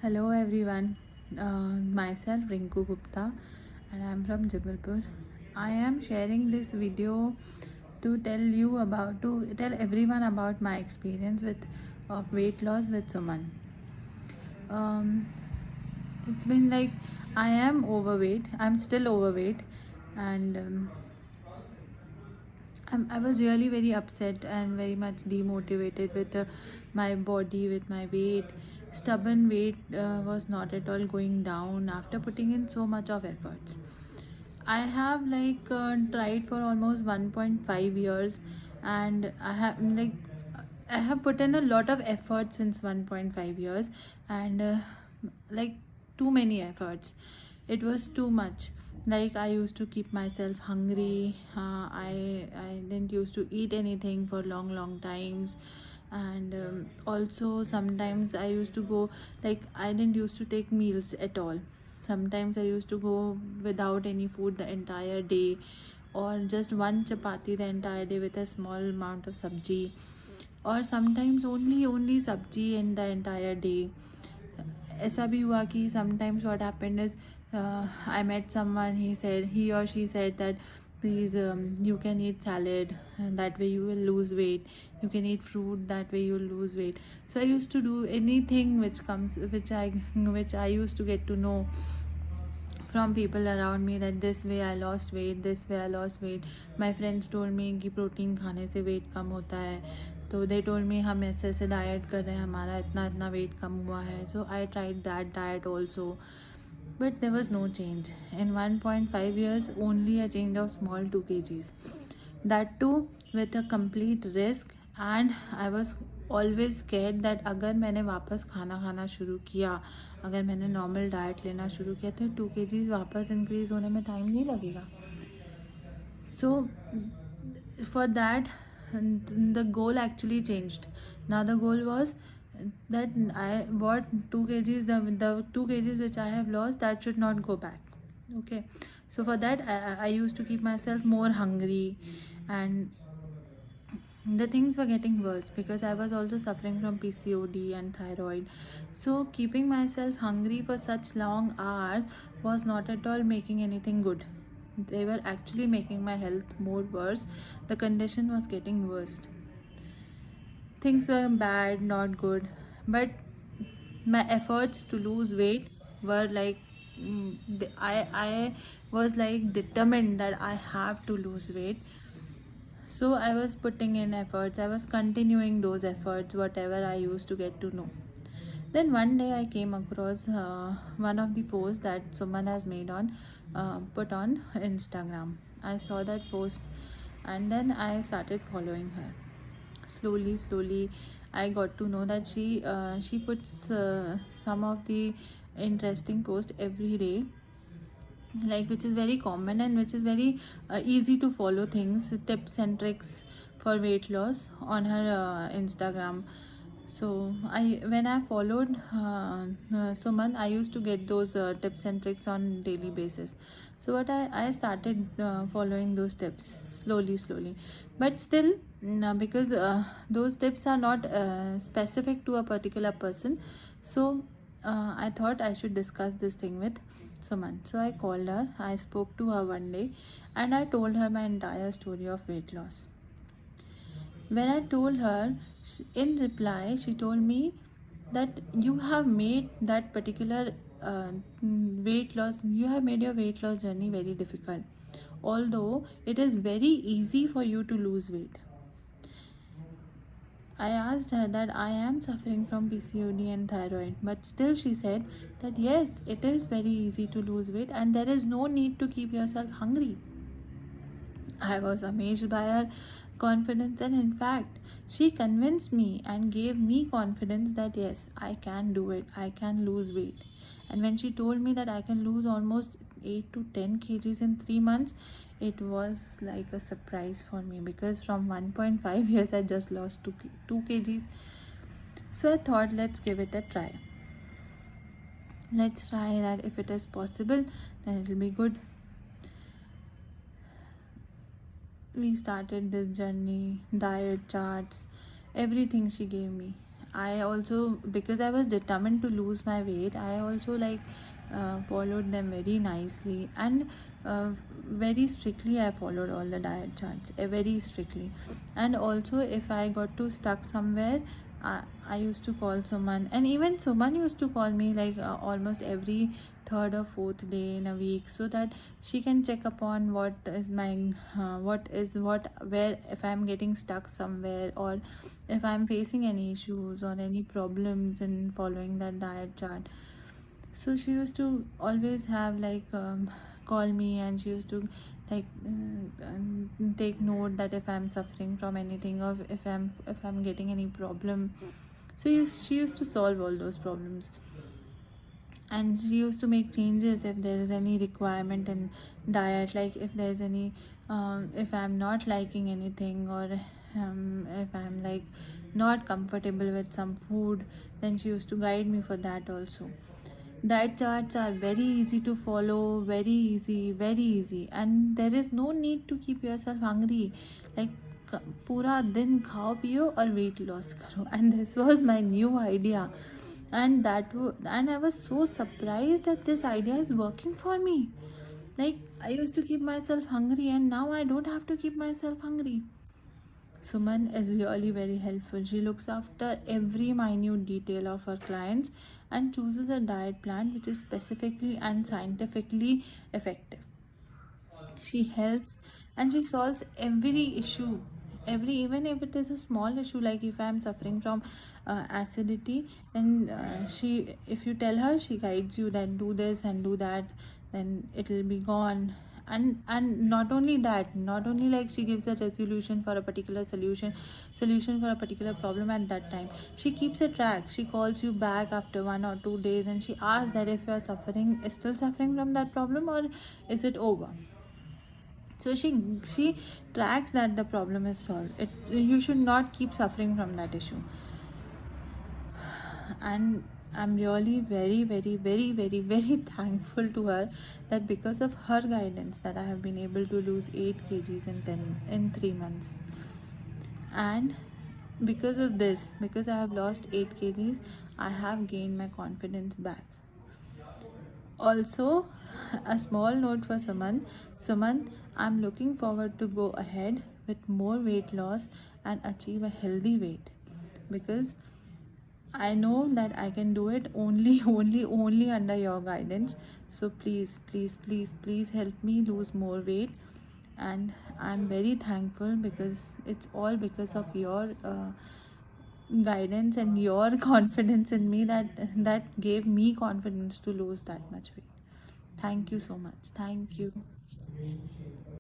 Hello everyone, myself Rinku Gupta and I am from Jabalpur. I am sharing this video to tell everyone about my experience with of weight loss with Suman. Um, it's been like I am overweight. I'm still overweight, and I was really very upset and very much demotivated with my body, with my weight. Stubborn weight was not at all going down after putting in so much of efforts. I have tried for almost 1.5 years, and I have put in a lot of effort since 1.5 years, and like too many efforts. It was too much. Like I used to keep myself hungry. I didn't used to eat anything for long times, and also sometimes I used to go, like I didn't used to take meals at all. Sometimes I used to go without any food the entire day, or just one chapati the entire day with a small amount of sabji, और sometimes only sabji in the entire day. ऐसा भी हुआ कि sometimes what happened is I met someone, he or she said that please, you can eat salad and that way you will lose weight, you can eat fruit that way you will lose weight. So I used to do anything which I used to get to know from people around me that this way I lost weight, this way I lost weight. My friends told me कि protein खाने से wait कम होता है, तो they told me हम ऐसे ऐसे diet कर रहे हैं, हमारा इतना इतना वेट कम हुआ है. So I tried that diet also, but there was no change. In 1.5 years, only a change of small 2 kgs. That too with a complete risk, and I was always scared that अगर मैंने वापस खाना शुरू किया, अगर मैंने normal diet लेना शुरू किया तो 2 kgs वापस इंक्रीज़ होने में टाइम नहीं लगेगा. So for that, the goal actually changed. Now the goal was that I what 2 kgs, the 2 kgs which I have lost, that should not go back. Okay, so for that I used to keep myself more hungry, and the things were getting worse because I was also suffering from PCOD and thyroid. So keeping myself hungry for such long hours was not at all making anything good. They were actually making my health more worse. The condition was getting worse. Things were bad, not good. But my efforts to lose weight were like, I was like determined that I have to lose weight. So I was putting in efforts, I was continuing those efforts, whatever I used to get to know. Then one day I came across one of the posts that Suman has made on, put on Instagram. I saw that post, and then I started following her. Slowly, I got to know that she puts some of the interesting posts every day, like which is very common and which is very easy to follow, things, tips and tricks for weight loss on her Instagram. So when I followed Suman, I used to get those tips and tricks on daily basis. So what I started following those tips slowly, but still, because those tips are not specific to a particular person. So I thought I should discuss this thing with Suman. So I called her, I spoke to her one day, and I told her my entire story of weight loss. When I told her, in reply, she told me that you have made that particular weight loss, you have made your weight loss journey very difficult. Although it is very easy for you to lose weight. I asked her that I am suffering from PCOD and thyroid, but still she said that yes, it is very easy to lose weight and there is no need to keep yourself hungry. I was amazed by her confidence, and in fact, she convinced me and gave me confidence that yes, I can do it, I can lose weight. And when she told me that I can lose almost 8 to 10 kgs in 3 months, it was like a surprise for me because from 1.5 years I just lost 2 kgs. So I thought, let's give it a try. Let's try that. If it is possible, then it will be good. We started this journey, diet charts, everything she gave me. I also, because I was determined to lose my weight, I also like followed them very nicely, and uh, very strictly. I followed all the diet charts very strictly. And also, if I got to stuck somewhere, I used to call someone, and even someone used to call me like almost every third or fourth day in a week, so that she can check upon what is my what where, if I'm getting stuck somewhere, or if I'm facing any issues or any problems in following that diet chart. So she used to always have like call me, and she used to like take note that if I'm suffering from anything, or if I'm getting any problem. So she used to solve all those problems, and she used to make changes if there is any requirement in diet, like if there's any if I'm not liking anything, or if I'm like not comfortable with some food, then she used to guide me for that also. Diet charts are very easy to follow, very easy, and there is no need to keep yourself hungry. Like पूरा दिन खाओ पियो और weight loss करो, and this was my new idea. And I was so surprised that this idea is working for me. Like, I used to keep myself hungry, and now I don't have to keep myself hungry. Suman is really very helpful. She looks after every minute detail of her clients and chooses a diet plan which is specifically and scientifically effective. She helps, and she solves every issue, every, even if it is a small issue, like if I'm suffering from acidity, then she if you tell her, she guides you that do this and do that, then it will be gone. And not only that, not only like she gives a resolution for a particular solution for a particular problem at that time, she keeps a track. She calls you back after 1 or 2 days, and she asks that if you are still suffering from that problem, or is it over. So she tracks that the problem is solved. You should not keep suffering from that issue. And I'm really very thankful to her, that because of her guidance, that I have been able to lose 8 kgs in 3 months. And because of this, because I have lost 8 kgs, I have gained my confidence back. Also, a small note for Suman, I'm looking forward to go ahead with more weight loss and achieve a healthy weight, because I know that I can do it only, only under your guidance. So please help me lose more weight. And I'm very thankful, because it's all because of your guidance and your confidence in me, that gave me confidence to lose that much weight. Thank you so much. Thank you.